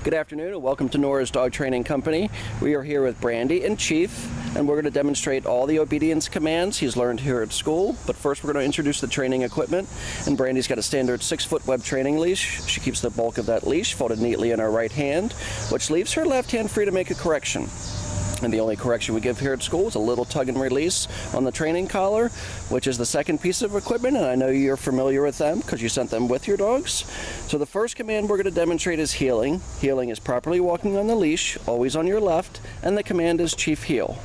Good afternoon and welcome to Nora's Dog Training Company. We are here with Brandy and Chief, and we're going to demonstrate all the obedience commands he's learned here at school. But first we're going to introduce the training equipment, and Brandy's got a standard 6-foot web training leash. She keeps the bulk of that leash folded neatly in her right hand, which leaves her left hand free to make a correction. And the only correction we give here at school is a little tug and release on the training collar, which is the second piece of equipment, and I know you're familiar with them because you sent them with your dogs. So the first command we're going to demonstrate is heeling. Heeling is properly walking on the leash, always on your left, and the command is Chief heel.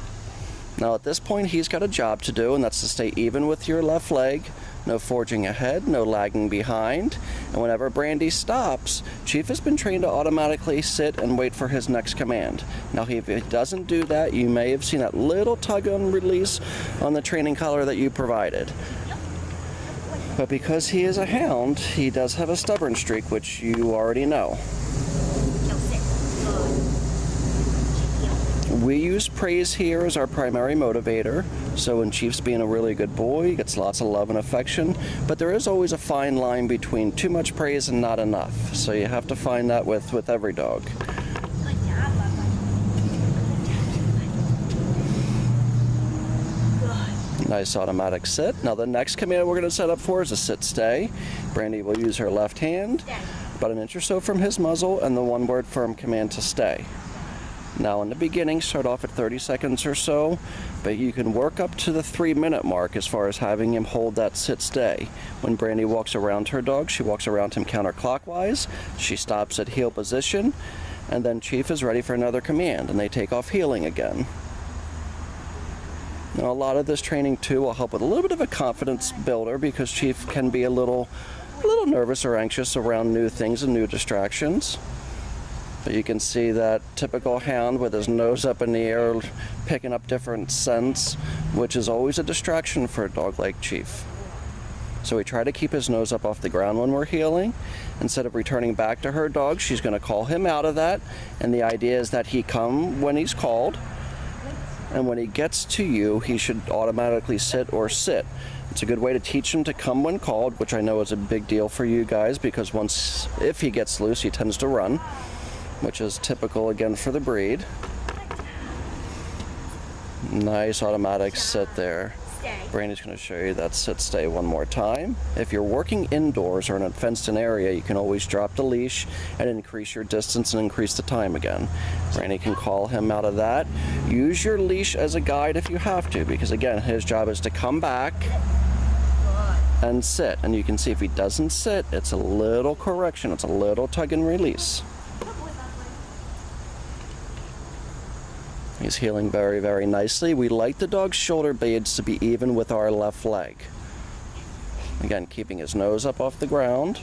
Now at this point he's got a job to do, and that's to stay even with your left leg. No forging ahead, no lagging behind, and whenever Brandy stops, Chief has been trained to automatically sit and wait for his next command. Now if he doesn't do that, you may have seen that little tug and release on the training collar that you provided. But because he is a hound, he does have a stubborn streak, which you already know. We use praise here as our primary motivator, so when Chief's being a really good boy, he gets lots of love and affection, but there is always a fine line between too much praise and not enough, so you have to find that with every dog. Nice automatic sit. Now the next command we're going to set up for is a sit-stay. Brandy will use her left hand, about an inch or so from his muzzle, and the one-word firm command to stay. Now in the beginning, start off at 30 seconds or so, but you can work up to the 3-minute mark as far as having him hold that sit-stay. When Brandy walks around her dog, she walks around him counterclockwise, she stops at heel position, and then Chief is ready for another command, and they take off heeling again. Now a lot of this training too will help with a little bit of a confidence builder, because Chief can be a little nervous or anxious around new things and new distractions. But you can see that typical hound with his nose up in the air, picking up different scents, which is always a distraction for a dog like Chief. So we try to keep his nose up off the ground when we're heeling. Instead of returning back to her dog, she's going to call him out of that. And the idea is that he come when he's called. And when he gets to you, he should automatically sit or sit. It's a good way to teach him to come when called, which I know is a big deal for you guys, because if he gets loose, he tends to run, which is typical again for the breed. Nice automatic sit there. Brandy's going to show you that sit stay one more time. If you're working indoors or in a fenced-in area, you can always drop the leash and increase your distance and increase the time again. Brandy can call him out of that. Use your leash as a guide if you have to, because again, his job is to come back and sit. And you can see if he doesn't sit, it's a little correction, it's a little tug and release. He's heeling very, very nicely. We like the dog's shoulder blades to be even with our left leg. Again, keeping his nose up off the ground.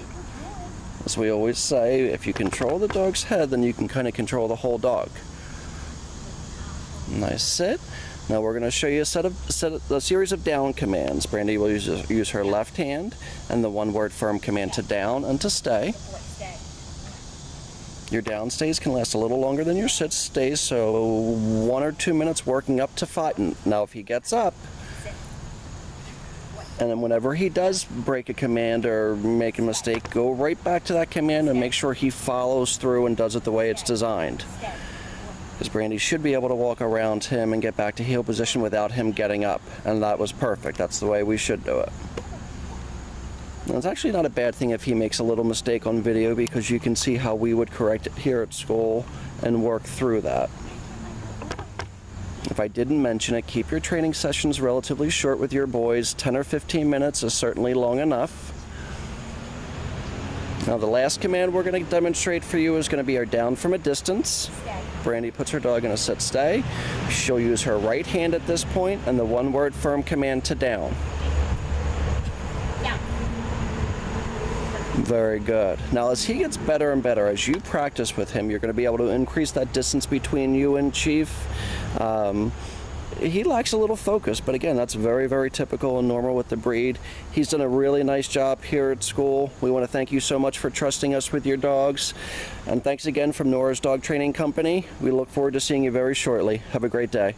As we always say, if you control the dog's head, then you can kind of control the whole dog. Nice sit. Now we're going to show you a series of down commands. Brandy will use her left hand and the one-word firm command to down and to stay. Your down stays can last a little longer than your sit stays, so 1 or 2 minutes working up to 5. Now if he gets up, and then whenever he does break a command or make a mistake, go right back to that command and make sure he follows through and does it the way it's designed. Because Brandy should be able to walk around him and get back to heel position without him getting up, and that was perfect. That's the way we should do it. Now, it's actually not a bad thing if he makes a little mistake on video, because you can see how we would correct it here at school and work through that. If I didn't mention it, keep your training sessions relatively short with your boys. 10 or 15 minutes is certainly long enough. Now the last command we're going to demonstrate for you is going to be our down from a distance. Brandy puts her dog in a sit stay. She'll use her right hand at this point and the one-word firm command to down. Very good. Now as he gets better and better, as you practice with him, you're going to be able to increase that distance between you and Chief. He lacks a little focus, but again, that's very, very typical and normal with the breed. He's done a really nice job here at school. We want to thank you so much for trusting us with your dogs. And thanks again from Nora's Dog Training Company. We look forward to seeing you very shortly. Have a great day.